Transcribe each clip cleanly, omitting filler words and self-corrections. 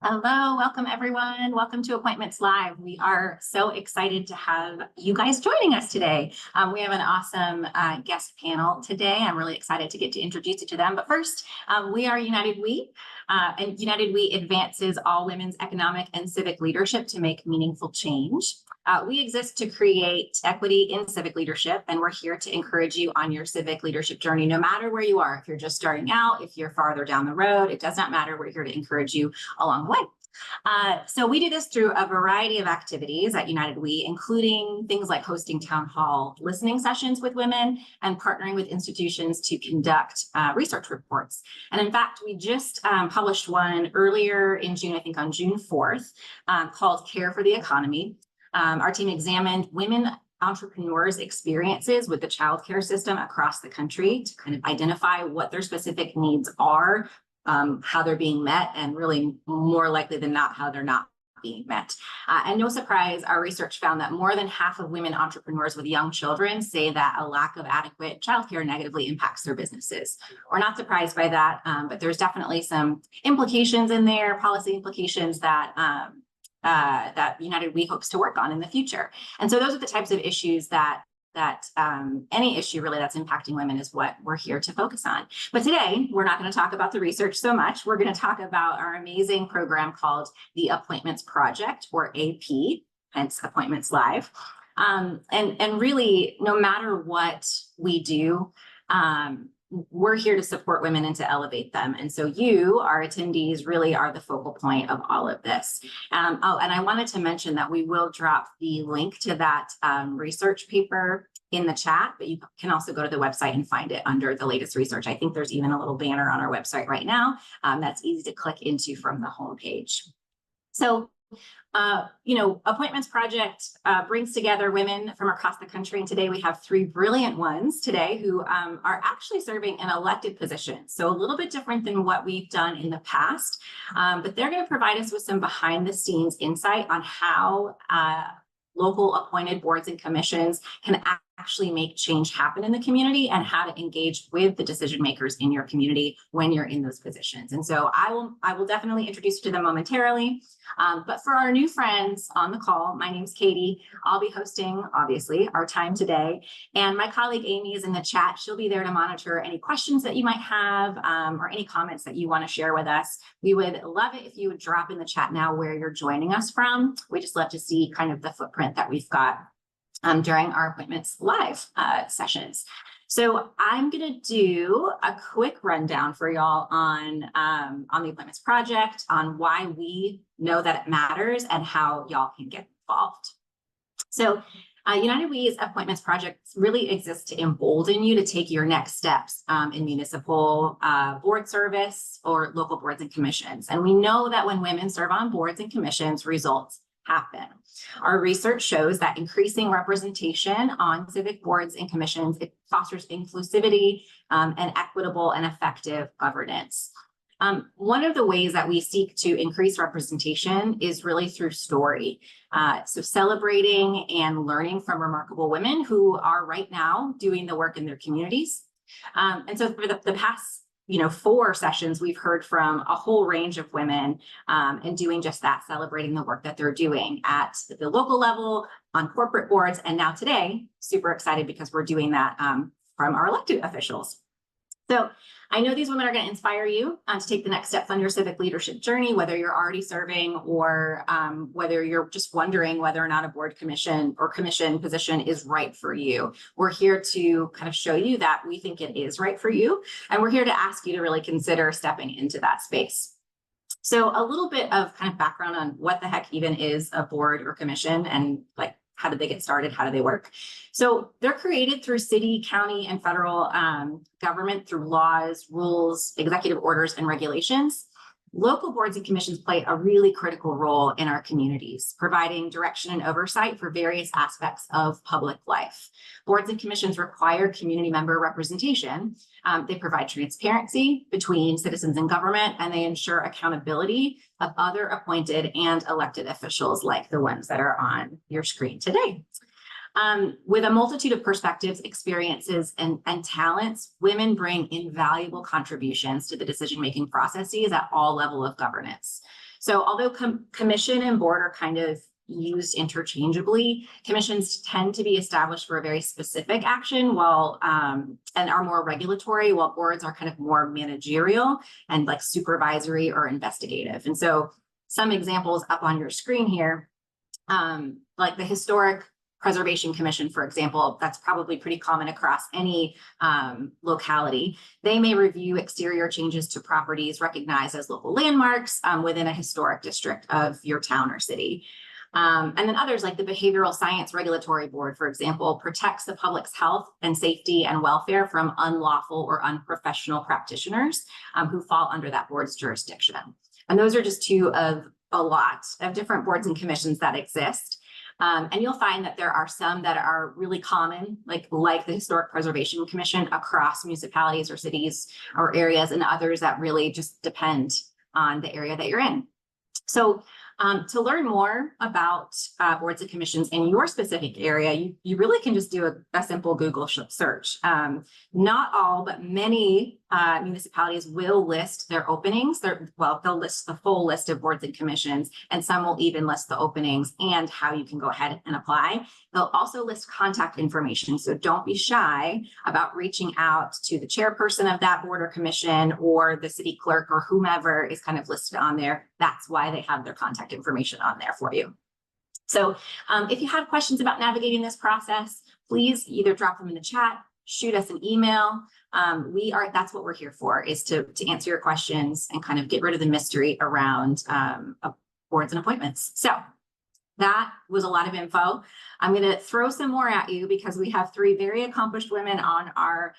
Hello, welcome everyone. Welcome to Appointments Live. We are so excited to have you guys joining us today. We have an awesome guest panel today. I'm really excited to get to introduce you to them. But first, we are United We, and United We advances all women's economic and civic leadership to make meaningful change. We exist to create equity in civic leadership, and we're here to encourage you on your civic leadership journey, no matter where you are. If you're just starting out, if you're farther down the road, it does not matter. We're here to encourage you along the way. So we do this through a variety of activities at United We, including things like hosting town hall listening sessions with women and partnering with institutions to conduct research reports. And in fact, we just published one earlier in June, I think on June 4th, called Care for the Economy. Our team examined women entrepreneurs' experiences with the childcare system across the country to kind of identify what their specific needs are, how they're being met, and really more likely than not, how they're not being met. And no surprise, our research found that more than half of women entrepreneurs with young children say that a lack of adequate childcare negatively impacts their businesses. We're not surprised by that, but there's definitely some implications in there, policy implications that that United We hopes to work on in the future. And so those are the types of issues that any issue really that's impacting women is what we're here to focus on. But today, we're not going to talk about the research so much. We're going to talk about our amazing program called the Appointments Project, or AP, hence Appointments Live. And really, no matter what we do, we're here to support women and to elevate them. And so you, our attendees, really are the focal point of all of this. And I wanted to mention that we will drop the link to that research paper in the chat, but you can also go to the website and find it under the latest research. I think there's even a little banner on our website right now that's easy to click into from the homepage. So Appointments Project brings together women from across the country. And today we have three brilliant ones today who are actually serving in elected positions. So a little bit different than what we've done in the past, but they're going to provide us with some behind the scenes insight on how local appointed boards and commissions can actually make change happen in the community and how to engage with the decision makers in your community when you're in those positions. And so I will definitely introduce you to them momentarily. But for our new friends on the call, my name's Katie. I'll be hosting, obviously, our time today. And my colleague Amy is in the chat. She'll be there to monitor any questions that you might have or any comments that you want to share with us. We would love it if you would drop in the chat now where you're joining us from. We just love to see kind of the footprint that we've got during our Appointments Live sessions. So I'm going to do a quick rundown for y'all on the Appointments Project, on why we know that it matters and how y'all can get involved. So United We's Appointments Project really exists to embolden you to take your next steps in municipal board service or local boards and commissions. And we know that when women serve on boards and commissions, results happen. Our research shows that increasing representation on civic boards and commissions, it fosters inclusivity and equitable and effective governance. One of the ways that we seek to increase representation is really through story. So celebrating and learning from remarkable women who are right now doing the work in their communities. And so for the past 4 sessions, we've heard from a whole range of women and doing just that, celebrating the work that they're doing at the local level, on corporate boards. And now today, super excited because we're doing that from our elected officials. So I know these women are going to inspire you to take the next steps on your civic leadership journey, whether you're already serving or whether you're just wondering whether or not a board commission or commission position is right for you. We're here to kind of show you that we think it is right for you. And we're here to ask you to really consider stepping into that space. So a little bit of kind of background on what the heck even is a board or commission and like, how did they get started? How do they work? So they're created through city, county, and federal government through laws, rules, executive orders, and regulations. Local boards and commissions play a really critical role in our communities, providing direction and oversight for various aspects of public life. Boards and commissions require community member representation. They provide transparency between citizens and government, and they ensure accountability of other appointed and elected officials like the ones that are on your screen today. With a multitude of perspectives, experiences, and talents, women bring invaluable contributions to the decision-making processes at all levels of governance. So although commission and board are kind of used interchangeably, commissions tend to be established for a very specific action, while and are more regulatory, while boards are kind of more managerial and like supervisory or investigative. And so some examples up on your screen here, like the Historic Preservation Commission, for example, that's probably pretty common across any locality. They may review exterior changes to properties recognized as local landmarks within a historic district of your town or city. And then others like the Behavioral Science Regulatory Board, for example, protects the public's health and safety and welfare from unlawful or unprofessional practitioners who fall under that board's jurisdiction. And those are just two of a lot of different boards and commissions that exist. And you'll find that there are some that are really common, like the Historic Preservation Commission across municipalities or cities or areas, and others that really just depend on the area that you're in. So to learn more about boards and commissions in your specific area, you really can just do a simple Google search. Not all, but many municipalities will list their openings. They'll list the full list of boards and commissions, and some will even list the openings and how you can go ahead and apply. They'll also list contact information, so don't be shy about reaching out to the chairperson of that board or commission or the city clerk or whomever is kind of listed on there. That's why they have their contact information on there for you. So if you have questions about navigating this process, please either drop them in the chat, shoot us an email. That's what we're here for, is to answer your questions and kind of get rid of the mystery around boards and appointments. So that was a lot of info. I'm going to throw some more at you because we have three very accomplished women on our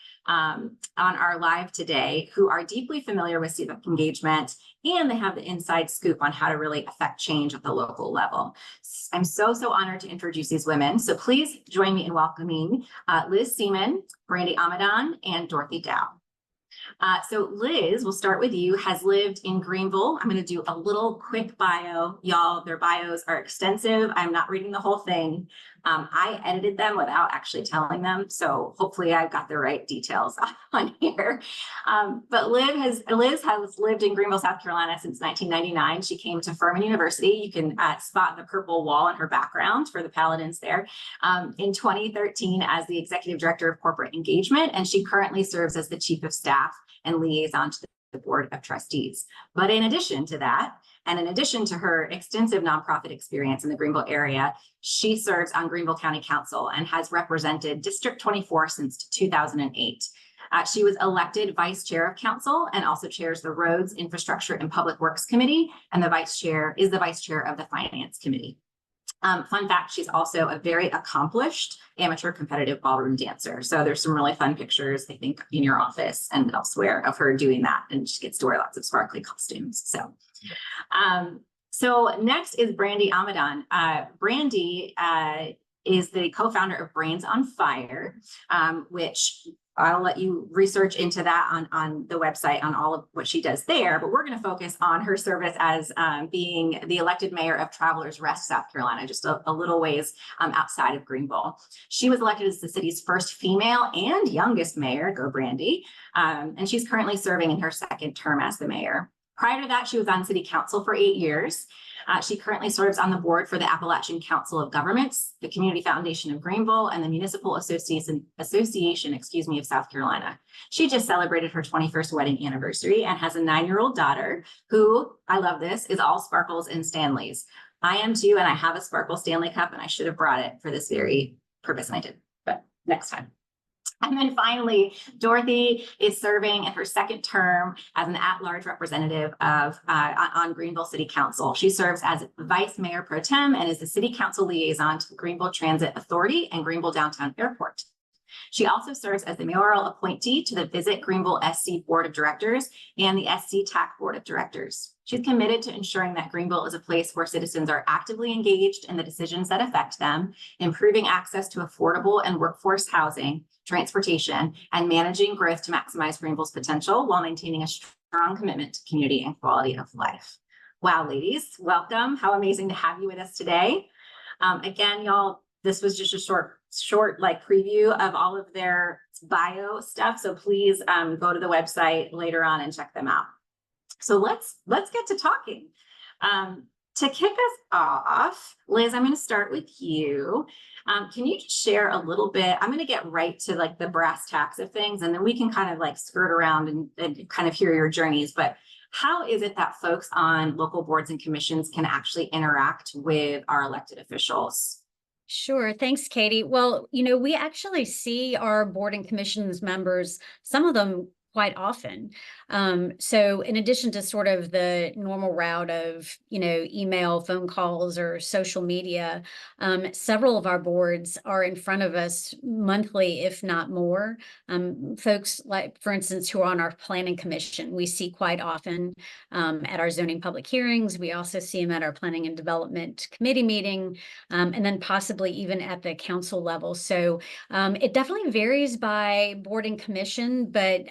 live today who are deeply familiar with civic engagement, and they have the inside scoop on how to really affect change at the local level. I'm so honored to introduce these women. So please join me in welcoming Liz Seman, Brandy Amidon, and Dorothy Dowe. So Liz, we'll start with you, has lived in Greenville. I'm going to do a little quick bio. Y'all, their bios are extensive. I'm not reading the whole thing. I edited them without actually telling them, so hopefully I've got the right details on here. But Liz has lived in Greenville, South Carolina since 1999. She came to Furman University. You can spot the purple wall in her background for the Paladins there. In 2013 as the Executive Director of Corporate Engagement, and she currently serves as the Chief of Staff and liaison to the Board of Trustees. But in addition to that, and in addition to her extensive nonprofit experience in the Greenville area, she serves on Greenville County Council and has represented District 24 since 2008. She was elected Vice Chair of Council and also chairs the Roads, Infrastructure, and Public Works Committee, and the Vice Chair of the Finance Committee. Fun fact, she's also a very accomplished amateur competitive ballroom dancer. So there's some really fun pictures, I think, in your office and elsewhere of her doing that. And she gets to wear lots of sparkly costumes. So next is Brandy Amidon. Brandy is the co-founder of Brains on Fire, which I'll let you research into that on the website on all of what she does there, but we're going to focus on her service as being the elected mayor of Travelers Rest, South Carolina, just a little ways outside of Greenville. She was elected as the city's first female and youngest mayor, go Brandy, and she's currently serving in her second term as the mayor. Prior to that, she was on city council for 8 years. She currently serves on the board for the Appalachian Council of Governments, the Community Foundation of Greenville, and the Municipal Association of South Carolina. She just celebrated her 21st wedding anniversary and has a 9-year-old daughter who, I love this, is all sparkles and Stanleys. I am too, and I have a Sparkle Stanley Cup, and I should have brought it for this very purpose, and I did, but next time. And then finally, Dorothy is serving in her second term as an at-large representative on Greenville City Council. She serves as Vice Mayor Pro Tem and is the City Council liaison to the Greenville Transit Authority and Greenville Downtown Airport. She also serves as the mayoral appointee to the Visit Greenville SC Board of Directors and the SC TAC Board of Directors. She's committed to ensuring that Greenville is a place where citizens are actively engaged in the decisions that affect them, improving access to affordable and workforce housing, transportation, and managing growth to maximize Greenville's potential while maintaining a strong commitment to community and quality of life. Wow, ladies, welcome. How amazing to have you with us today. Again, y'all, this was just a short like preview of all of their bio stuff. So please go to the website later on and check them out. So let's get to talking. To kick us off, Liz, I'm going to start with you. Can you just share a little bit? I'm going to get right to like the brass tacks of things, and then we can kind of like skirt around and kind of hear your journeys. But how is it that folks on local boards and commissions can actually interact with our elected officials? Sure. Thanks, Katie. Well, we actually see our board and commissions members, some of them quite often. So in addition to sort of the normal route of, email, phone calls, or social media, several of our boards are in front of us monthly, if not more. Folks like, for instance, who are on our planning commission, we see quite often at our zoning public hearings. We also see them at our planning and development committee meeting, and then possibly even at the council level. So it definitely varies by board and commission, but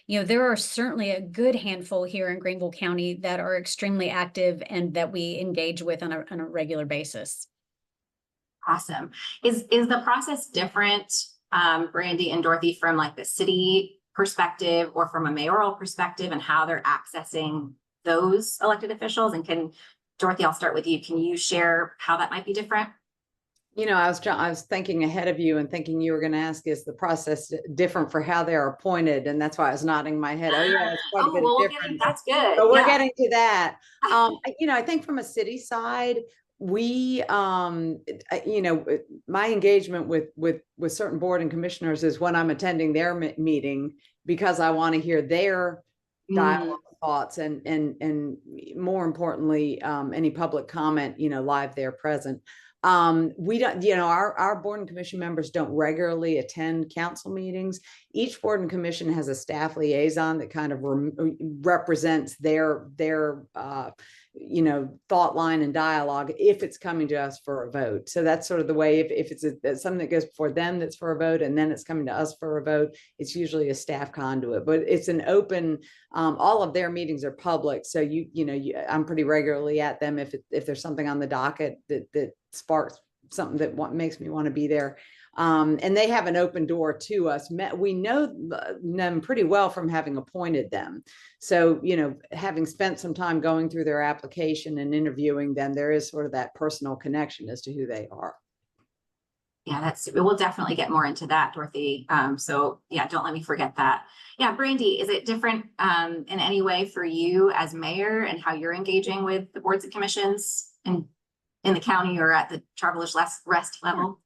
there are certainly a good handful here in Greenville County that are extremely active and that we engage with on a regular basis. Awesome. Is the process different, Brandy and Dorothy, from like the city perspective or from a mayoral perspective, and how they're accessing those elected officials? And Dorothy, I'll start with you. Can you share how that might be different? I was thinking ahead of you and thinking you were going to ask, is the process different for how they're appointed? And that's why I was nodding my head. Oh yeah, it's quite a bit different. That's good. But we're getting to that. I think from a city side, we, my engagement with certain board and commissioners is when I'm attending their meeting, because I want to hear their dialogue, thoughts, and more importantly, any public comment, live there present. We don't, our board and commission members don't regularly attend council meetings. Each board and commission has a staff liaison that kind of represents their thought line and dialogue if it's coming to us for a vote. So that's sort of the way, if it's something that goes before them that's for a vote, and then it's coming to us for a vote, it's usually a staff conduit. But it's an open, all of their meetings are public, so I'm pretty regularly at them if there's something on the docket that sparks something that makes me want to be there. And they have an open door to us. We know them pretty well from having appointed them. So, having spent some time going through their application and interviewing them, there is sort of that personal connection as to who they are. Yeah, we'll definitely get more into that, Dorothy. So yeah, don't let me forget that. Yeah, Brandy, is it different in any way for you as mayor and how you're engaging with the boards and commissions in the county or at the Travelers Rest level?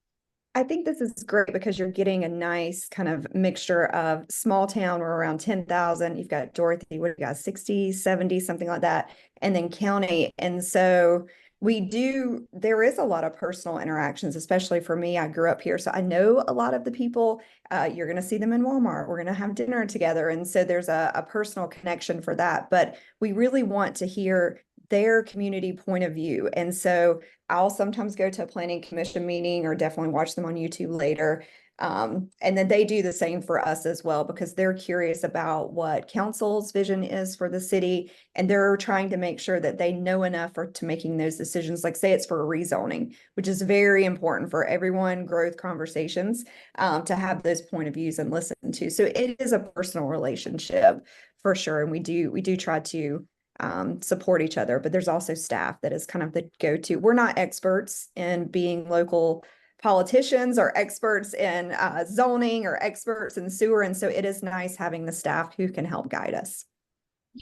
I think this is great because you're getting a nice kind of mixture of small town, we're around 10,000. You've got Dorothy, what do you got, 60, 70, something like that, and then county. And so there is a lot of personal interactions, especially for me. I grew up here, so I know a lot of the people. You're going to see them in Walmart. We're going to have dinner together. And so there's a personal connection for that. But we really want to hear their community point of view. And so I'll sometimes go to a planning commission meeting or definitely watch them on YouTube later. And then they do the same for us as well, because they're curious about what council's vision is for the city. And they're trying to make sure that they know enough to making those decisions, like say it's for a rezoning, which is very important for everyone, growth conversations, to have those point of views and listen to. So it is a personal relationship for sure. And we do try to support each other, but there's also staff that is kind of the go-to. We're not experts in being local politicians or experts in zoning or experts in sewer. And so it is nice having the staff who can help guide us.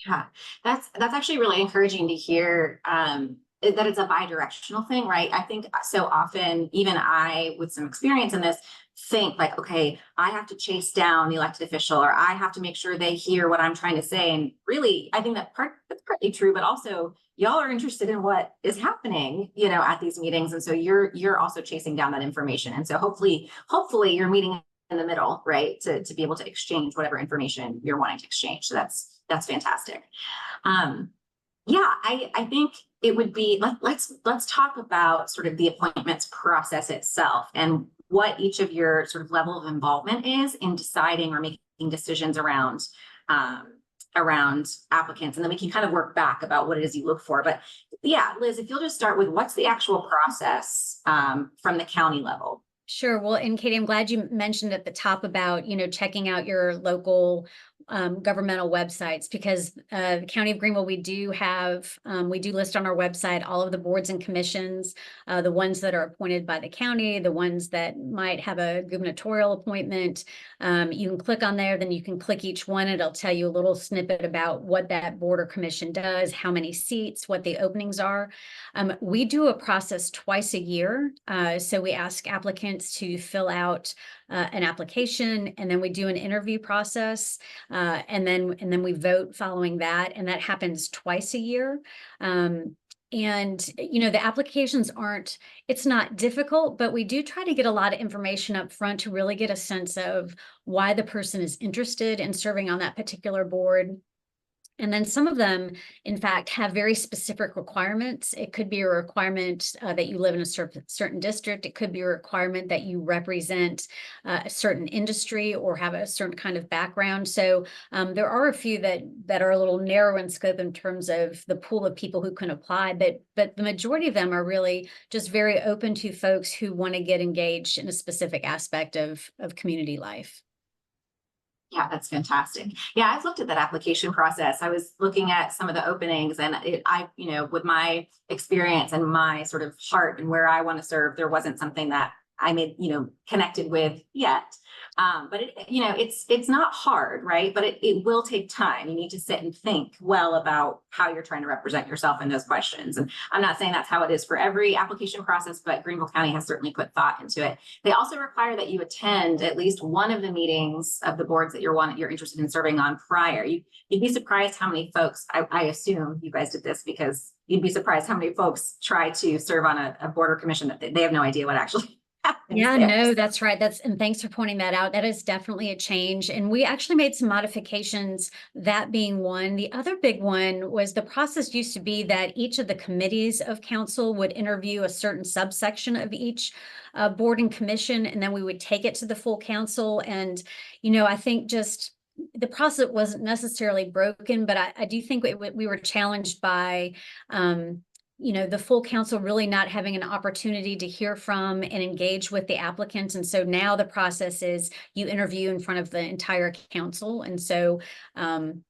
Yeah, that's actually really encouraging to hear that it's a bi-directional thing, right? I think so often, even I, with some experience in this, think like, okay, I have to chase down the elected official, or I have to make sure they hear what I'm trying to say. And really, I think that's partly true, but also y'all are interested in what is happening, at these meetings. And so you're also chasing down that information. And so hopefully you're meeting in the middle, right? To be able to exchange whatever information you're wanting to exchange. So that's fantastic. Yeah, I think it would be, let's talk about sort of the appointments process itself and what each of your sort of level of involvement is in deciding or making decisions around applicants. And then we can kind of work back about what it is you look for. But yeah, Liz, if you'll just start with what's the actual process from the county level? Sure. Well, and Katie, I'm glad you mentioned at the top about, checking out your local governmental websites, because the County of Greenville, we do list on our website all of the boards and commissions, the ones that are appointed by the county, the ones that might have a gubernatorial appointment. You can click on there, then you can click each one. It'll tell you a little snippet about what that board or commission does, how many seats, what the openings are. We do a process twice a year. So we ask applicants to fill out an application, and then we do an interview process, and then we vote following that, and that happens twice a year. And, you know, the applications it's not difficult, but we do try to get a lot of information up front to really get a sense of why the person is interested in serving on that particular board. And then some of them, in fact, have very specific requirements. It could be a requirement that you live in a certain district. It could be a requirement that you represent a certain industry or have a certain kind of background. So there are a few that are a little narrow in scope in terms of the pool of people who can apply, but the majority of them are really just very open to folks who want to get engaged in a specific aspect of community life. Yeah, that's fantastic. Yeah, I've looked at that application process. I was looking at some of the openings, and with my experience and my sort of heart and where I want to serve, there wasn't something that I made, connected with yet. But it's not hard, right? But it will take time. You need to sit and think well about how you're trying to represent yourself in those questions. And I'm not saying that's how it is for every application process, but Greenville County has certainly put thought into it. They also require that you attend at least one of the meetings of the boards that you're interested in serving on prior. You'd be surprised how many folks, I assume you guys did this, because you'd be surprised how many folks try to serve on a board or commission that they have no idea what actually happens. Yeah, there. no, that's right. And thanks for pointing that out. That is definitely a change. And we actually made some modifications, that being one. The other big one was the process used to be that each of the committees of council would interview a certain subsection of each board and commission, and then we would take it to the full council. And, I think just the process wasn't necessarily broken, but I do think we were challenged by the full council really not having an opportunity to hear from and engage with the applicants. And so now the process is you interview in front of the entire council. And so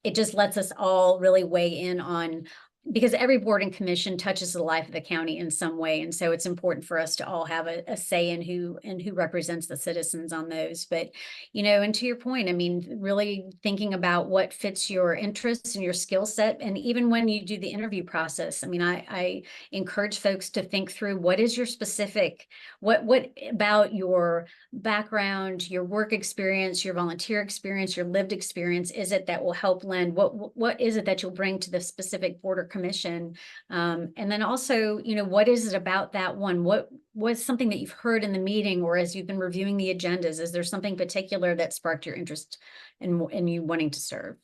it just lets us all really weigh in on, because every board and commission touches the life of the county in some way. And so it's important for us to all have a say in who represents the citizens on those. But, and to your point, I mean, really thinking about what fits your interests and your skill set. And even when you do the interview process, I mean, I encourage folks to think through what is your specific, what about your background, your work experience, your volunteer experience, your lived experience is it that will help lend, what is it that you'll bring to the specific board or commission, and then also, what is it about that one? What was something that you've heard in the meeting, or as you've been reviewing the agendas? Is there something particular that sparked your interest in you wanting to serve?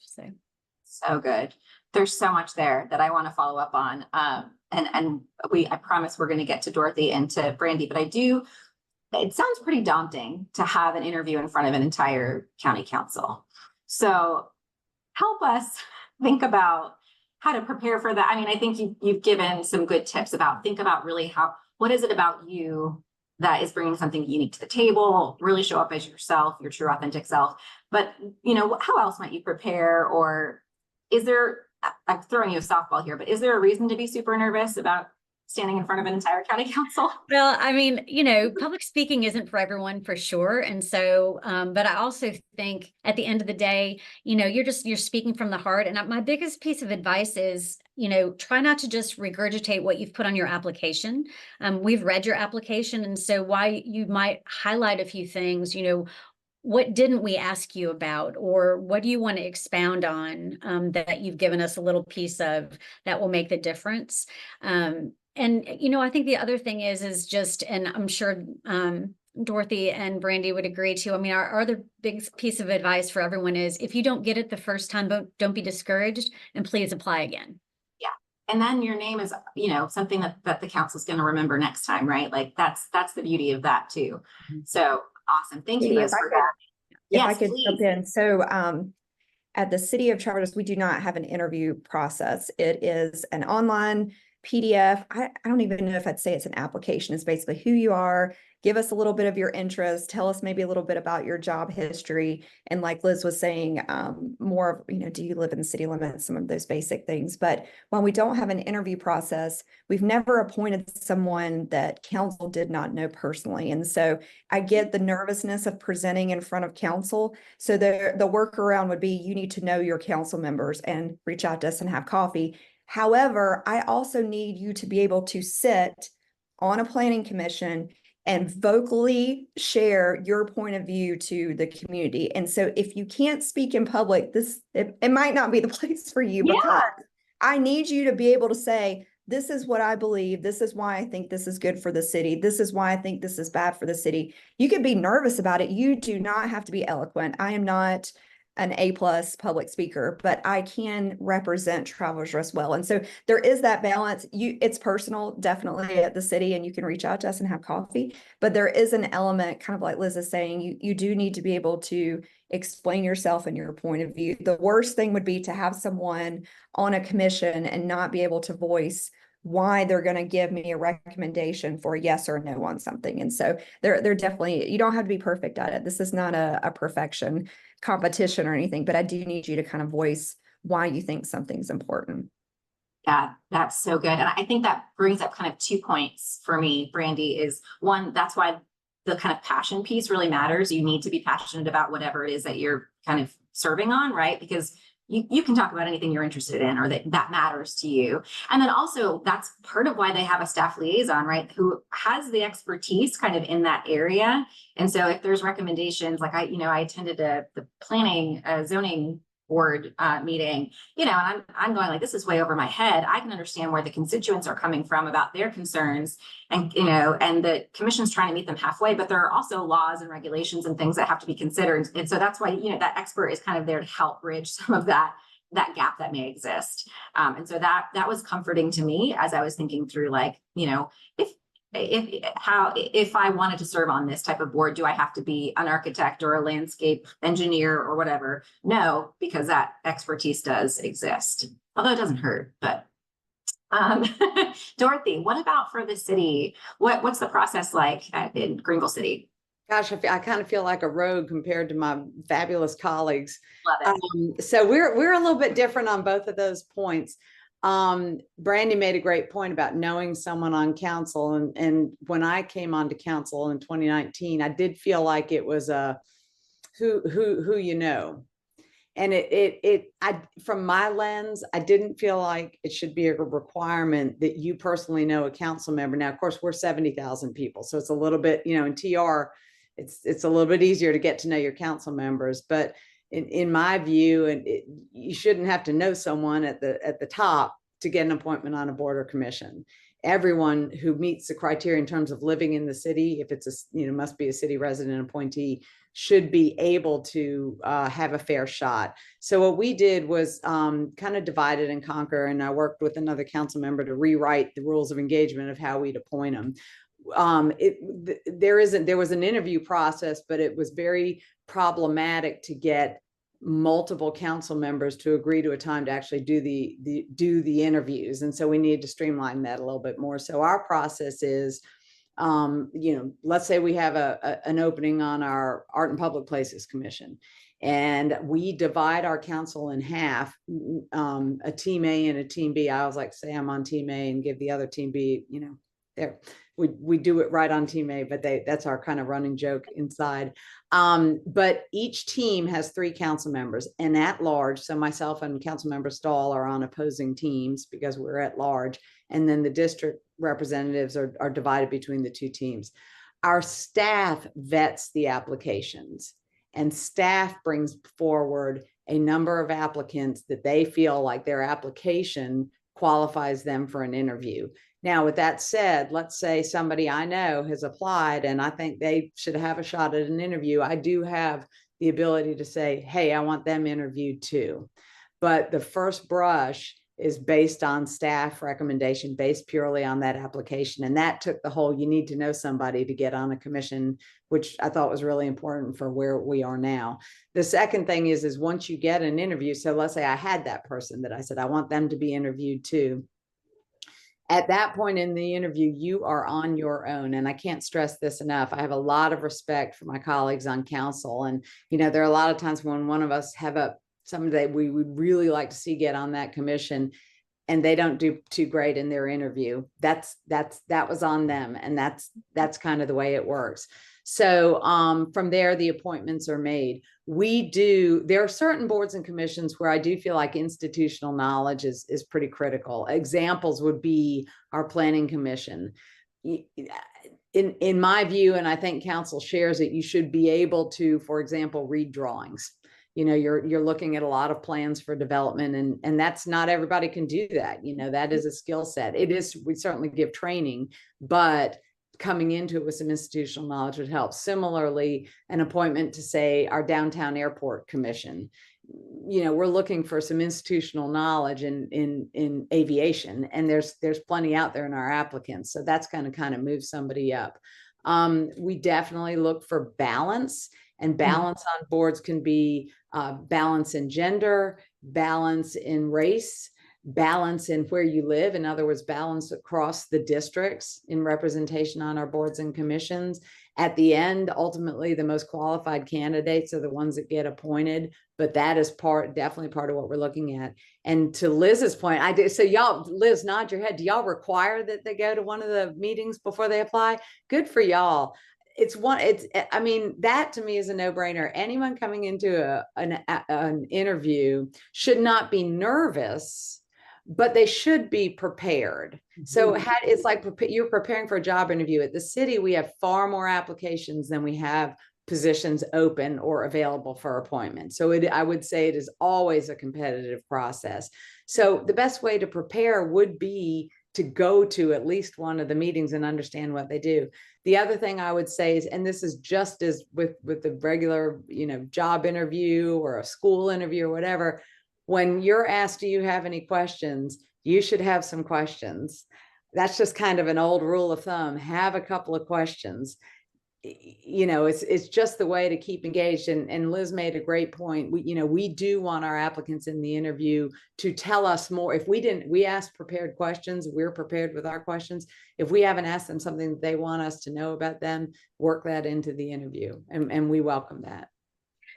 So good. There's so much there that I want to follow up on, and I promise we're going to get to Dorothy and to Brandy, but it sounds pretty daunting to have an interview in front of an entire county council. So help us think about how to prepare for that. I mean, I think you've given some good tips think about really what is it about you that is bringing something unique to the table, really show up as yourself, your true authentic self. But, how else might you prepare? Or is there, I'm throwing you a softball here, but is there a reason to be super nervous about standing in front of an entire county council? Well, I mean, public speaking isn't for everyone, for sure. And so, but I also think at the end of the day, you're speaking from the heart. And my biggest piece of advice is, try not to just regurgitate what you've put on your application. We've read your application. And so why you might highlight a few things, what didn't we ask you about, or what do you want to expound on that you've given us a little piece of that will make the difference? And, I think the other thing is just, and I'm sure Dorothy and Brandy would agree too. I mean, our other big piece of advice for everyone is if you don't get it the first time, don't be discouraged, and please apply again. Yeah. And then your name is, something that the council's going to remember next time, right? Like that's the beauty of that too. So awesome. Thank you, Liz, for that. If I could jump in. So at the City of Traverse, we do not have an interview process. It is an online PDF. I don't even know if I'd say it's an application. It's basically who you are, give us a little bit of your interest, tell us maybe a little bit about your job history. And like Liz was saying, more of, do you live in the city limits, some of those basic things. But when we don't have an interview process, we've never appointed someone that council did not know personally. And so I get the nervousness of presenting in front of council. So the workaround would be you need to know your council members and reach out to us and have coffee. However, I also need you to be able to sit on a planning commission and vocally share your point of view to the community. And so if you can't speak in public, it might not be the place for you, because I need you to be able to say, this is what I believe. This is why I think this is good for the city. This is why I think this is bad for the city. You could be nervous about it. You do not have to be eloquent. I am not an A+ public speaker, but I can represent Travelers Rest well. And so there is that balance. It's personal, definitely at the city, and you can reach out to us and have coffee. But there is an element, kind of like Liz is saying, you do need to be able to explain yourself and your point of view. The worst thing would be to have someone on a commission and not be able to voice why they're going to give me a recommendation for a yes or a no on something. And so they're definitely, you don't have to be perfect at it. This is not a perfection competition or anything, but I do need you to kind of voice why you think something's important. Yeah, that's so good. And I think that brings up kind of 2 points for me, Brandy, is one, that's why the kind of passion piece really matters. You need to be passionate about whatever it is that you're kind of serving on, right? Because you can talk about anything you're interested in or that matters to you. And then also that's part of why they have a staff liaison, right? Who has the expertise kind of in that area. And so if there's recommendations, like I attended the planning zoning board meeting, and I'm going like, this is way over my head. I can understand where the constituents are coming from about their concerns, and and the commission's trying to meet them halfway, but there are also laws and regulations and things that have to be considered. And so that's why, that expert is kind of there to help bridge some of that gap that may exist. And so that was comforting to me as I was thinking through, like, if I wanted to serve on this type of board, do I have to be an architect or a landscape engineer or whatever? No, because that expertise does exist, although it doesn't hurt. But Dorothy, what about for the city? What's the process like in Greenville City? Gosh, I kind of feel like a rogue compared to my fabulous colleagues. Love it. So we're a little bit different on both of those points. Brandy made a great point about knowing someone on council. And when I came onto council in 2019, I did feel like it was a who you know. And from my lens, I didn't feel like it should be a requirement that you personally know a council member. Now, of course, we're 70,000 people. So it's a little bit, in TR, it's a little bit easier to get to know your council members. But in my view, you shouldn't have to know someone at the top to get an appointment on a board or commission. Everyone who meets the criteria in terms of living in the city, if it's must be a city resident appointee, should be able to have a fair shot. So what we did was kind of divide it and conquer, and I worked with another council member to rewrite the rules of engagement of how we'd appoint them. There was an interview process, but it was very problematic to get multiple council members to agree to a time to actually do the interviews. And so we need to streamline that a little bit more. So our process is, let's say we have an opening on our Art and Public Places Commission, and we divide our council in half, a team A and a team B. I always like to say I'm on team A and give the other team B, there. We do it right on team A, but that's our kind of running joke inside. But each team has 3 council members, and at large, so myself and council member Stahl are on opposing teams because we're at large, and then the district representatives are divided between the 2 teams. Our staff vets the applications, and staff brings forward a number of applicants that they feel like their application qualifies them for an interview. Now, with that said, let's say somebody I know has applied and I think they should have a shot at an interview. I do have the ability to say, hey, I want them interviewed too. But the first brush is based on staff recommendation, based purely on that application. And that took the whole, you need to know somebody to get on a commission, which I thought was really important for where we are now. The second thing is once you get an interview, so let's say I had that person that I said, I want them to be interviewed too. At that point in the interview, you are on your own. And I can't stress this enough. I have a lot of respect for my colleagues on council. And, there are a lot of times when one of us have somebody we would really like to see get on that commission, and they don't do too great in their interview. That was on them. And that's kind of the way it works. So from there, the appointments are made. There are certain boards and commissions where I do feel like institutional knowledge is pretty critical. Examples would be our planning commission. In my view, and I think council shares it, you should be able to, for example, read drawings. You're looking at a lot of plans for development, and that's not everybody can do that. That is a skill set. We certainly give training, but coming into it with some institutional knowledge would help. Similarly, an appointment to, say, our downtown airport commission. We're looking for some institutional knowledge in aviation, and there's plenty out there in our applicants. So that's going to kind of move somebody up. We definitely look for balance, and balance on boards can be balance in gender, balance in race, balance in where you live. In other words, balance across the districts in representation on our boards and commissions. At the end, ultimately, the most qualified candidates are the ones that get appointed, but that is definitely part of what we're looking at. And to Liz's point, so y'all, Liz, nod your head. Do y'all require that they go to one of the meetings before they apply? Good for y'all. That to me is a no-brainer. Anyone coming into an interview should not be nervous, but they should be prepared. So it's like you're preparing for a job interview. At the city, we have far more applications than we have positions open or available for appointment. So I would say it is always a competitive process. So the best way to prepare would be to go to at least one of the meetings and understand what they do. The other thing I would say is, and this is just as with the regular, job interview or a school interview or whatever, when you're asked, do you have any questions? You should have some questions. That's just kind of an old rule of thumb. Have a couple of questions. It's just the way to keep engaged. And Liz made a great point. We do want our applicants in the interview to tell us more. If we ask prepared questions, we're prepared with our questions. If we haven't asked them something that they want us to know about them, work that into the interview. And we welcome that.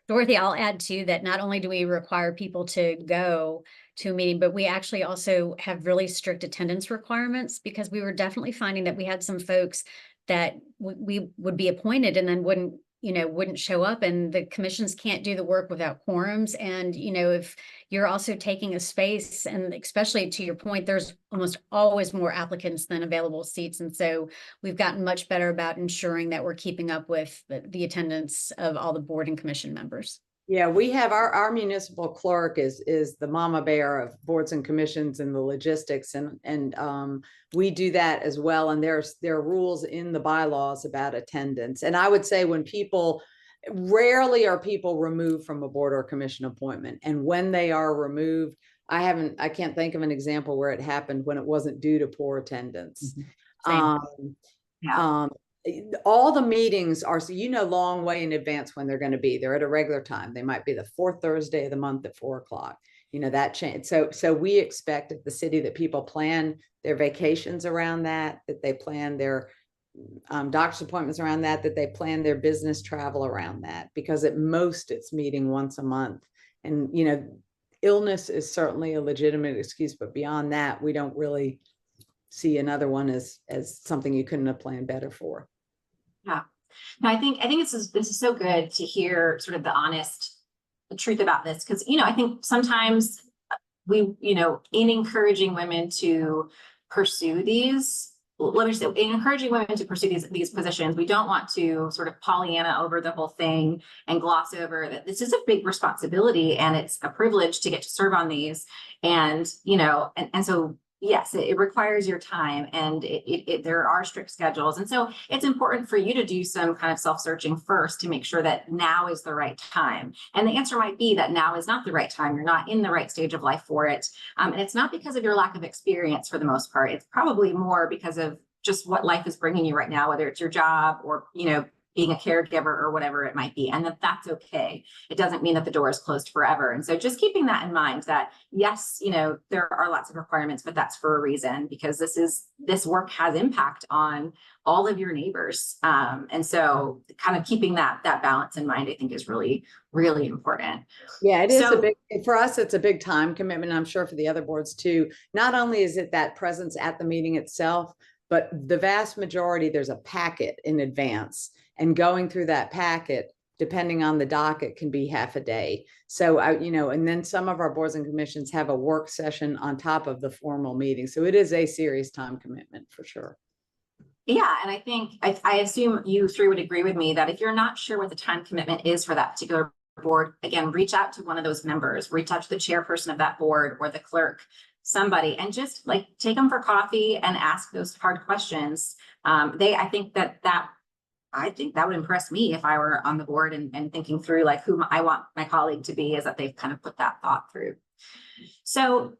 Dorothy, I'll add too that not only do we require people to go to a meeting, but we actually also have really strict attendance requirements, because we were definitely finding that we had some folks that we would be appointed and then wouldn't show up, and the commissions can't do the work without quorums. And, if you're also taking a space, and especially to your point, there's almost always more applicants than available seats. And so we've gotten much better about ensuring that we're keeping up with the attendance of all the board and commission members. Yeah, we have our municipal clerk is the mama bear of boards and commissions and the logistics, and we do that as well. And there are rules in the bylaws about attendance. And I would say rarely are people removed from a board or commission appointment. And when they are removed, I can't think of an example where it happened when it wasn't due to poor attendance. All the meetings are, long way in advance when they're going to be. They're at a regular time. They might be the fourth Thursday of the month at 4:00. That change. So we expect at the city that people plan their vacations around that they plan their doctor's appointments around that they plan their business travel around that, because at most it's meeting once a month. And, illness is certainly a legitimate excuse, but beyond that, we don't really see another one as something you couldn't have planned better for. Yeah, no, I think this is so good to hear sort of the truth about this, because I think sometimes we in encouraging women to pursue these. Let me say, in encouraging women to pursue these positions, we don't want to sort of Pollyanna over the whole thing and gloss over that this is a big responsibility, and it's a privilege to get to serve on these. And and so yes, it requires your time, and there are strict schedules. And so it's important for you to do some kind of self-searching first to make sure that now is the right time. And the answer might be that now is not the right time. You're not in the right stage of life for it. And it's not because of your lack of experience for the most part. It's probably more because of just what life is bringing you right now, whether it's your job or, being a caregiver or whatever it might be, and that's okay. It doesn't mean that the door is closed forever. And so just keeping that in mind that yes, there are lots of requirements, but that's for a reason, because this work has impact on all of your neighbors. And so kind of keeping that balance in mind, I think, is really, really important. Yeah, it is So, for us, it's a big time commitment. I'm sure for the other boards too. Not only is it that presence at the meeting itself, but the vast majority, there's a packet in advance, and going through that packet, depending on the docket, can be half a day. So and then some of our boards and commissions have a work session on top of the formal meeting. So it is a serious time commitment for sure. yeah, and I think I assume you three would agree with me that if you're not sure what the time commitment is for that particular board, again, reach out to one of those members, reach out to the chairperson of that board or the clerk, somebody, and just like take them for coffee and ask those hard questions. I think that would impress me if I were on the board and thinking through like who I want my colleague to be, is that they've kind of put that thought through. So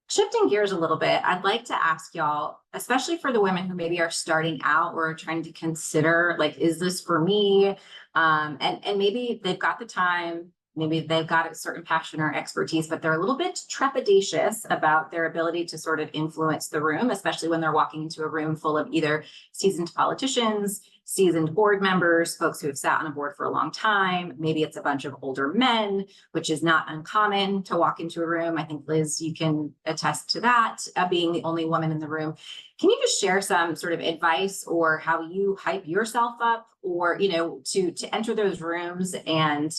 shifting gears a little bit, I'd like to ask y'all, especially for the women who maybe are starting out or trying to consider, like, is this for me? And maybe they've got the time, maybe they've got a certain passion or expertise, but they're a little bit trepidatious about their ability to sort of influence the room, especially when they're walking into a room full of either seasoned politicians, seasoned board members, folks who have sat on a board for a long time. Maybe it's a bunch of older men, which is not uncommon to walk into a room. I think, Liz, you can attest to that, being the only woman in the room. Can you just share some sort of advice or how you hype yourself up, or, to enter those rooms and,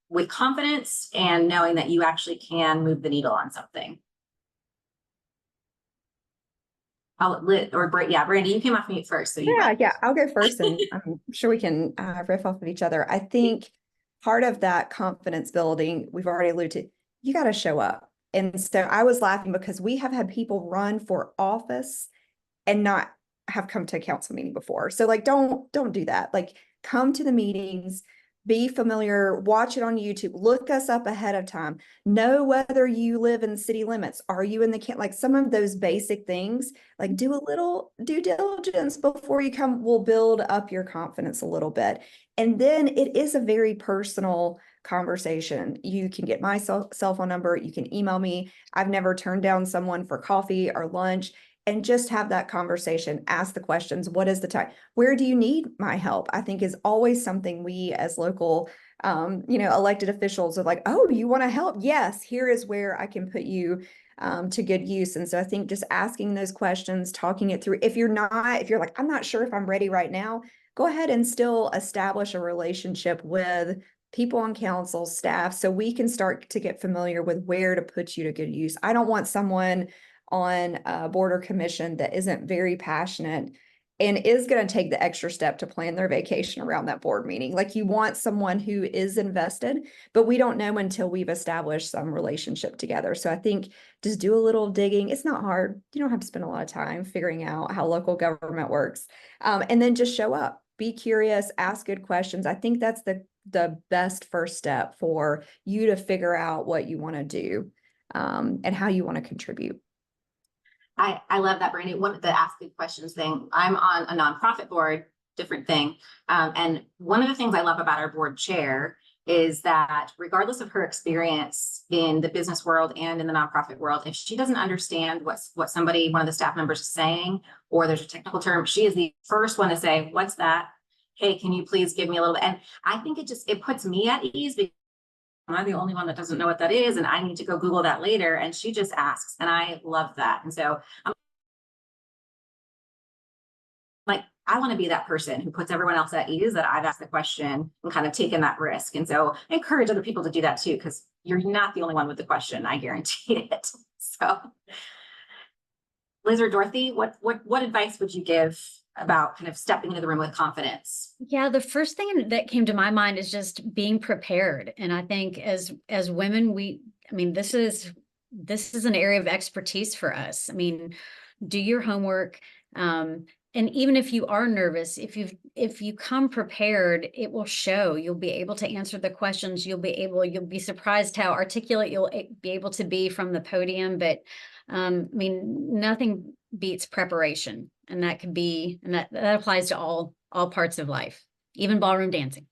with confidence and knowing that you actually can move the needle on something? Brandy, you came off mute first. So yeah, I'll go first, and I'm sure we can riff off of each other. I think part of that confidence building, we've already alluded to, you got to show up. And so I was laughing because we have had people run for office and not have come to a council meeting before. So like, don't do that. Like, come to the meetings, be familiar, watch it on YouTube, look us up ahead of time, know whether you live in city limits. Are you in the like some of those basic things, like do a little due diligence before you come, will build up your confidence a little bit. And then it is a very personal conversation. You can get my cell phone number, you can email me. I've never turned down someone for coffee or lunch. And just have that conversation, ask the questions. What is the time? Where do you need my help? I think is always something we as local, elected officials are like, oh, you want to help? Yes, here is where I can put you to good use. And so I think just asking those questions, talking it through. If you're like, I'm not sure if I'm ready right now, go ahead and still establish a relationship with people on council, staff, so we can start to get familiar with where to put you to good use. I don't want someone on a board or commission that isn't very passionate and is going to take the extra step to plan their vacation around that board meeting. Like, you want someone who is invested, but we don't know until we've established some relationship together. So I think just do a little digging. It's not hard. You don't have to spend a lot of time figuring out how local government works. And then just show up, be curious, ask good questions. I think that's the best first step for you to figure out what you want to do and how you want to contribute. I love that, Brandy. One of the ask good questions thing. I'm on a nonprofit board, different thing. And one of the things I love about our board chair is that regardless of her experience in the business world and in the nonprofit world, if she doesn't understand what one of the staff members is saying, or there's a technical term, she is the first one to say, what's that? Hey, can you please give me a little bit? And I think it puts me at ease because I'm the only one that doesn't know what that is, and I need to go Google that later. And she just asks, and I love that. And so I'm like, I want to be that person who puts everyone else at ease, that I've asked the question and kind of taken that risk. And so I encourage other people to do that too, because you're not the only one with the question. I guarantee it. So, Liz or Dorothy, what advice would you give about kind of stepping into the room with confidence? Yeah, the first thing that came to my mind is just being prepared. And I think as women, this is an area of expertise for us. I mean, do your homework. And even if you are nervous, if you come prepared, it will show. You'll be able to answer the questions. You'll be surprised how articulate you'll be able to be from the podium. But nothing beats preparation. And that applies to all all parts of life, even ballroom dancing.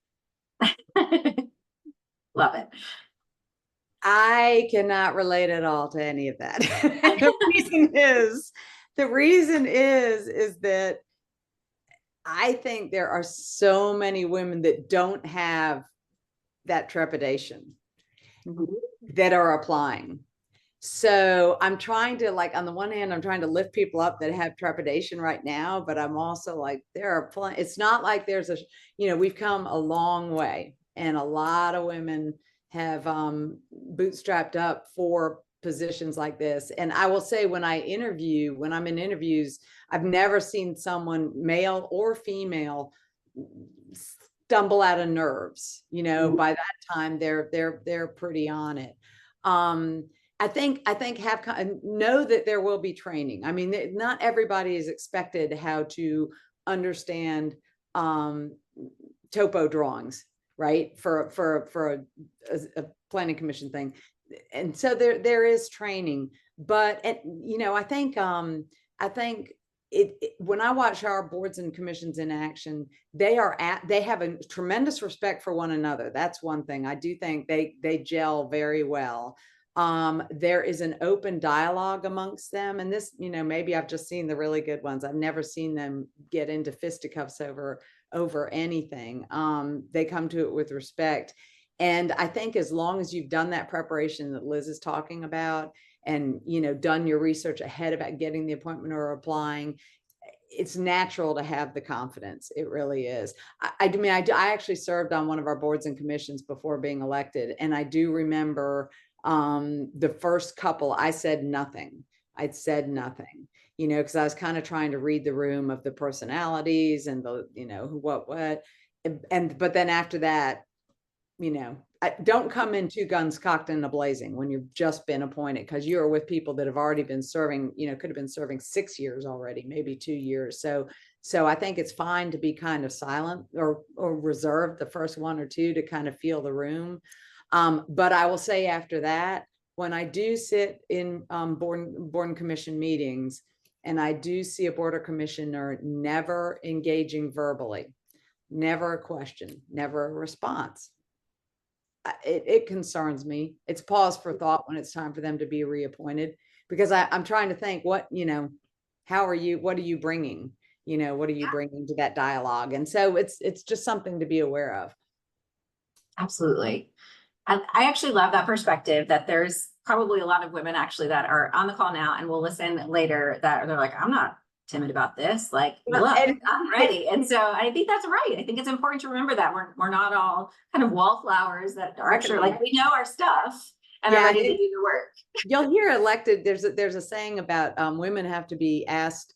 Love it. I cannot relate at all to any of that. The reason is that I think there are so many women that don't have that trepidation that are applying. So I'm trying to, like, on the one hand, I'm trying to lift people up that have trepidation right now, but I'm also like, there are plenty. It's not like there's we've come a long way, and a lot of women have bootstrapped up for positions like this. And I will say, when I'm in interviews, I've never seen someone, male or female, stumble out of nerves. By that time they're pretty on it. I think know that there will be training. I mean, not everybody is expected how to understand topo drawings, right? For a planning commission thing. And so there is training, but I think when I watch our boards and commissions in action, they have a tremendous respect for one another. That's one thing. I do think they gel very well. There is an open dialogue amongst them, and this, maybe I've just seen the really good ones. I've never seen them get into fisticuffs over anything. They come to it with respect. And I think as long as you've done that preparation that Liz is talking about, and, done your research ahead about getting the appointment or applying, it's natural to have the confidence. It really is. I actually served on one of our boards and commissions before being elected. And I do remember the first couple, I said nothing. I'd said nothing, because I was kind of trying to read the room of the personalities and the, what. But then after that, don't come in two guns cocked and a blazing when you've just been appointed, because you're with people that have already been serving, could have been serving 6 years already, maybe 2 years. So I think it's fine to be kind of silent or reserved the first 1 or 2 to kind of feel the room. But I will say, after that, when I do sit in board and commission meetings, and I do see a board or commissioner never engaging verbally, never a question, never a response, it concerns me. It's pause for thought when it's time for them to be reappointed, because I'm trying to think, what are you bringing? What are you bringing to that dialogue? And so it's just something to be aware of. Absolutely. I actually love that perspective, that there's probably a lot of women actually that are on the call now and will listen later, that they're like, I'm not timid about this. Like, look, I'm ready. And so I think that's right. I think it's important to remember that we're not all kind of wallflowers that are actually like, we know our stuff and are ready to do the work. You'll hear elected. There's a saying about women have to be asked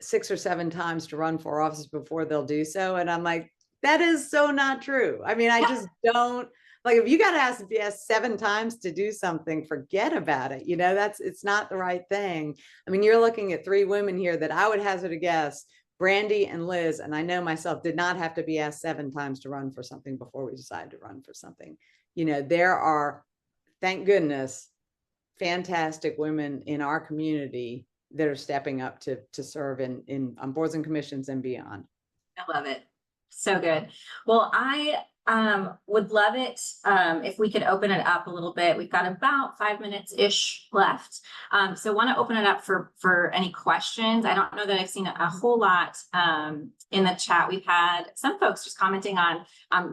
6 or 7 times to run for office before they'll do so. And I'm like, that is so not true. I mean, I just don't. Like, if you got to be asked 7 times to do something, forget about it. It's not the right thing. I mean, you're looking at 3 women here that I would hazard a guess, Brandy and Liz, and I know myself, did not have to be asked 7 times to run for something before we decided to run for something. There are, thank goodness, fantastic women in our community that are stepping up to serve on boards and commissions and beyond. I love it. So good. Well, I would love it if we could open it up a little bit. We've got about 5 minutes-ish left. So want to open it up for any questions. I don't know that I've seen a whole lot in the chat. We've had some folks just commenting on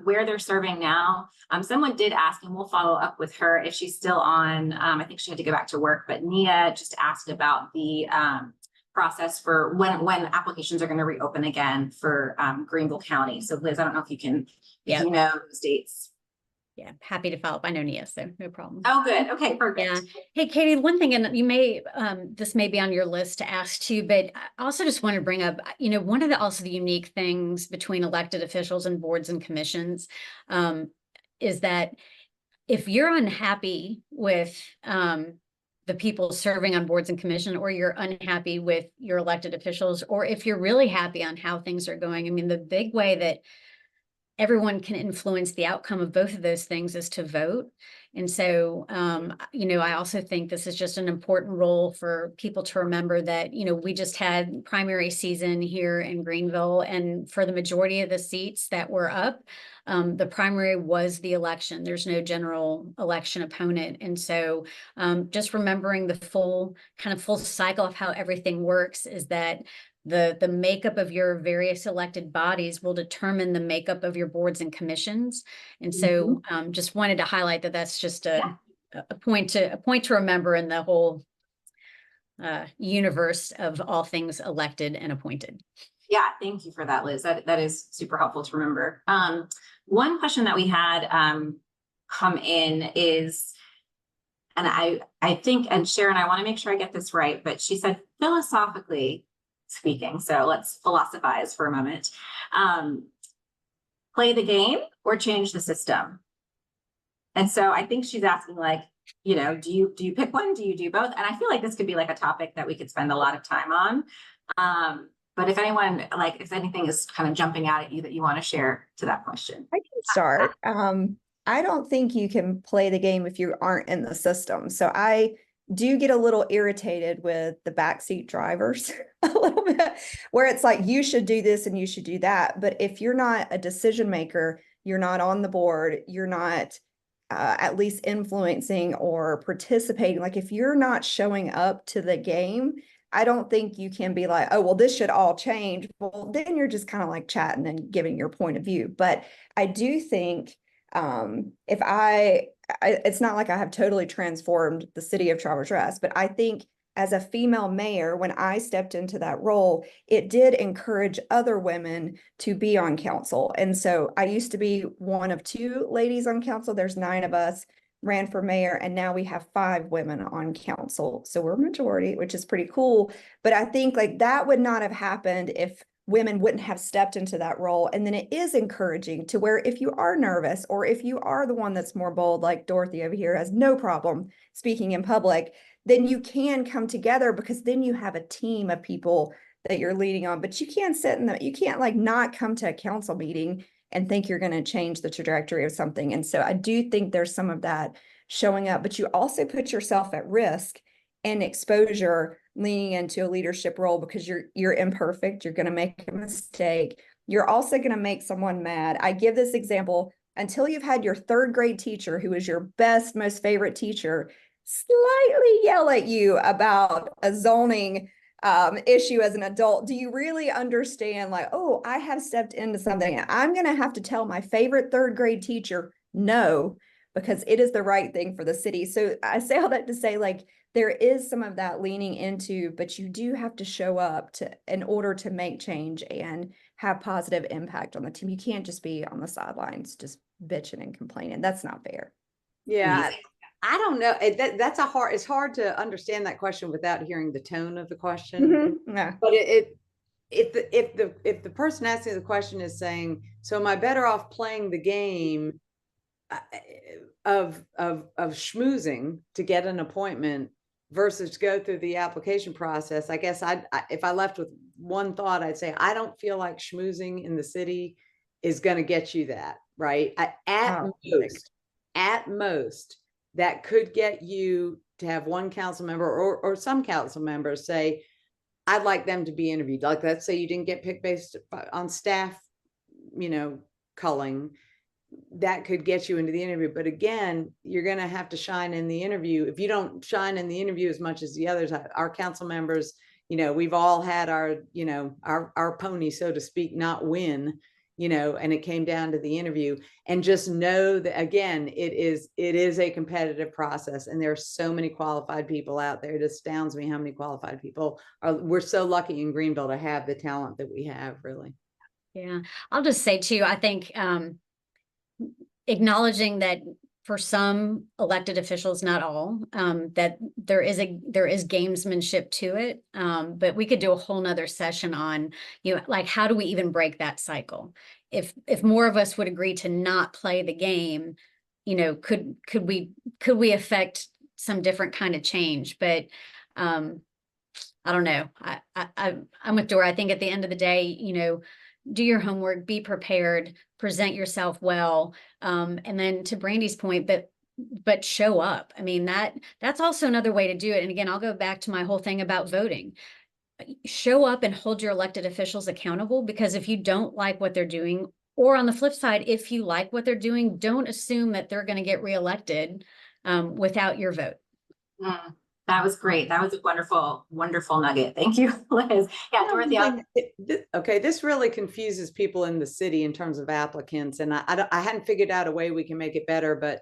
where they're serving now. Someone did ask, and we'll follow up with her if she's still on. I think she had to go back to work, but Nia just asked about the process for when applications are going to reopen again for Greenville County. So Liz, I don't know if you can, if you know those dates. Yeah, happy to follow up. I know Nia, so no problem. Oh, good. Okay, perfect. Yeah. Hey, Katie, one thing, and you may, this may be on your list to ask too, but I also just want to bring up, one of the unique things between elected officials and boards and commissions is that if you're unhappy with the people serving on boards and commission, or you're unhappy with your elected officials, or if you're really happy on how things are going, I mean, the big way that everyone can influence the outcome of both of those things is to vote. And so, you know, I also think this is just an important role for people to remember that, you know, we just had primary season here in Greenville, and for the majority of the seats that were up, the primary was the election. There's no general election opponent. And so just remembering the full cycle of how everything works is that the makeup of your various elected bodies will determine the makeup of your boards and commissions. And so just wanted to highlight that that's just a point to remember in the whole universe of all things elected and appointed. Yeah, thank you for that, Liz. That is super helpful to remember. One question that we had come in is, and I think, and Sharon, I want to make sure I get this right, but she said philosophically speaking, so let's philosophize for a moment. Play the game or change the system? And so I think she's asking, like, you know, do you pick one? Do you do both? And I feel like this could be like a topic that we could spend a lot of time on. But if anyone, like, if anything is kind of jumping out at you that you want to share to that question. I can start. I don't think you can play the game if you aren't in the system. So I do get a little irritated with the backseat drivers a little bit, where it's like, you should do this and you should do that. But if you're not a decision maker, you're not on the board, you're not at least influencing or participating. Like, if you're not showing up to the game, I don't think you can be like, oh, well, this should all change. Well, then you're just kind of like chatting and giving your point of view. But I do think if it's not like I have totally transformed the city of Travelers Rest, but I think as a female mayor, when I stepped into that role, it did encourage other women to be on council. And so I used to be one of 2 ladies on council. There's 9 of us, ran for mayor, and now we have 5 women on council. So we're a majority, which is pretty cool. But I think like that would not have happened if women wouldn't have stepped into that role. And then it is encouraging to where if you are nervous, or if you are the one that's more bold, like Dorothy over here has no problem speaking in public, then you can come together, because then you have a team of people that you're leading on. But you can't you can't like not come to a council meeting and think you're going to change the trajectory of something. And so I do think there's some of that showing up, but you also put yourself at risk and exposure leaning into a leadership role, because you're imperfect. You're going to make a mistake. You're also going to make someone mad. I give this example: until you've had your 3rd grade teacher, who is your best, most favorite teacher, slightly yell at you about a zoning issue as an adult, do you really understand, like, oh, I have stepped into something and I'm going to have to tell my favorite 3rd grade teacher no, because it is the right thing for the city. So I say all that to say, like, there is some of that leaning into, but you do have to show up in order to make change and have positive impact on the team. You can't just be on the sidelines, just bitching and complaining. That's not fair. Yeah. I don't know. It's hard to understand that question without hearing the tone of the question. Yeah. But if the person asking the question is saying, so am I better off playing the game of schmoozing to get an appointment versus go through the application process? I guess if I left with one thought, I'd say, I don't feel like schmoozing in the city is going to get you that, right? At most, that could get you to have one council member or some council members say, I'd like them to be interviewed. Like, let's say you didn't get picked based on staff, culling. That could get you into the interview. But again, you're going to have to shine in the interview. If you don't shine in the interview as much as the others, our council members, we've all had our pony, so to speak, not win, and it came down to the interview. And just know that, again, it is a competitive process, and there are so many qualified people out there. It astounds me how many qualified people we're so lucky in Greenville to have the talent that we have, really. Yeah. I'll just say too, I think, acknowledging that for some elected officials, not all, that there is gamesmanship to it. But we could do a whole nother session on, like, how do we even break that cycle? If more of us would agree to not play the game, could we affect some different kind of change? But I don't know. I'm with Dora. I think at the end of the day, do your homework, be prepared, present yourself well. And then to Brandy's point, but but show up. I mean, that's also another way to do it. And again, I'll go back to my whole thing about voting. Show up and hold your elected officials accountable, because if you don't like what they're doing, or on the flip side, if you like what they're doing, don't assume that they're going to get reelected without your vote. That was great. That was a wonderful, wonderful nugget. Thank you, Liz. Yeah, Dorothy. Okay, this really confuses people in the city in terms of applicants, and I hadn't figured out a way we can make it better, but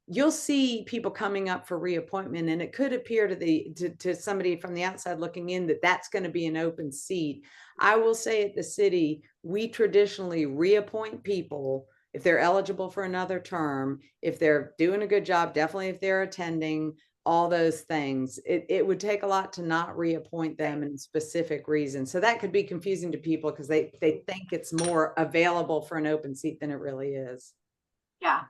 you'll see people coming up for reappointment, and it could appear to somebody from the outside looking in that that's going to be an open seat. I will say at the city, we traditionally reappoint people if they're eligible for another term, if they're doing a good job, definitely if they're attending, all those things. It would take a lot to not reappoint them in specific reasons. So that could be confusing to people because they think it's more available for an open seat than it really is.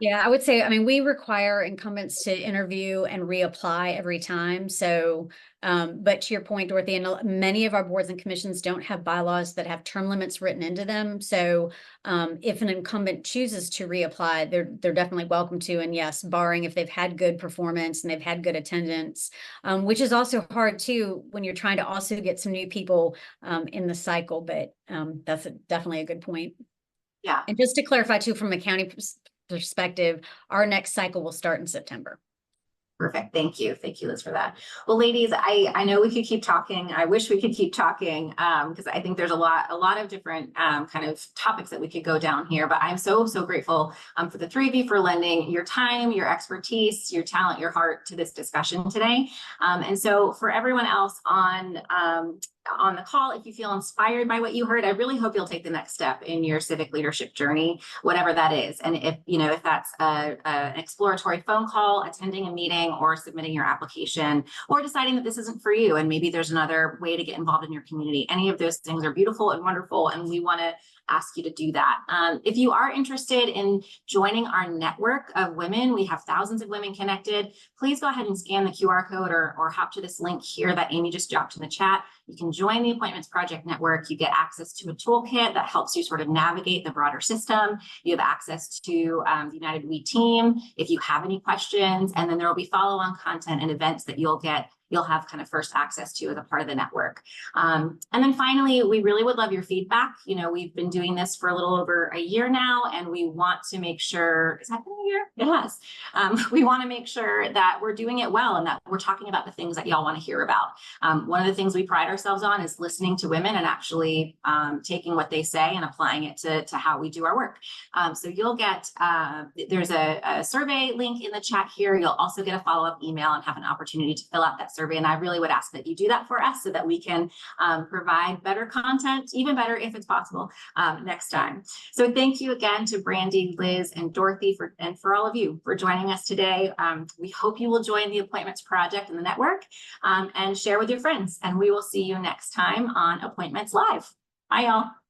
Yeah, I would say, I mean, we require incumbents to interview and reapply every time. So, but to your point, Dorothy, and many of our boards and commissions don't have bylaws that have term limits written into them. So if an incumbent chooses to reapply, they're definitely welcome to. And yes, barring if they've had good performance and they've had good attendance, which is also hard too when you're trying to also get some new people in the cycle. But that's definitely a good point. Yeah. And just to clarify too, from a county perspective, our next cycle will start in September. Perfect. Thank you. Thank you, Liz, for that. Well, ladies, I know we could keep talking. I wish we could keep talking because I think there's a lot of different kind of topics that we could go down here. But I'm so grateful for the three of you for lending your time, your expertise, your talent, your heart to this discussion today. And so for everyone else on the call, if you feel inspired by what you heard, I really hope you'll take the next step in your civic leadership journey, whatever that is. And if that's an exploratory phone call, attending a meeting, or submitting your application, or deciding that this isn't for you and maybe there's another way to get involved in your community, any of those things are beautiful and wonderful, and we want to ask you to do that. If you are interested in joining our network of women, we have thousands of women connected. Please go ahead and scan the QR code or hop to this link here that Amy just dropped in the chat. You can join the Appointments Project Network. You get access to a toolkit that helps you sort of navigate the broader system. You have access to the United We team if you have any questions, and then there will be follow-on content and events that you'll have kind of first access to as a part of the network. And then finally, we really would love your feedback. You know, we've been doing this for a little over a year now, and we want to make sure, has that been a year? It has. We want to make sure that we're doing it well and that we're talking about the things that y'all want to hear about. One of the things we pride ourselves on is listening to women and actually taking what they say and applying it to how we do our work. So you'll get, there's a survey link in the chat here. You'll also get a follow-up email and have an opportunity to fill out that survey. And I really would ask that you do that for us so that we can provide better content, even better if it's possible, next time. So thank you again to Brandy, Liz, and Dorothy for all of you for joining us today. We hope you will join the Appointments Project and the network and share with your friends. And we will see you next time on Appointments Live. Bye, y'all.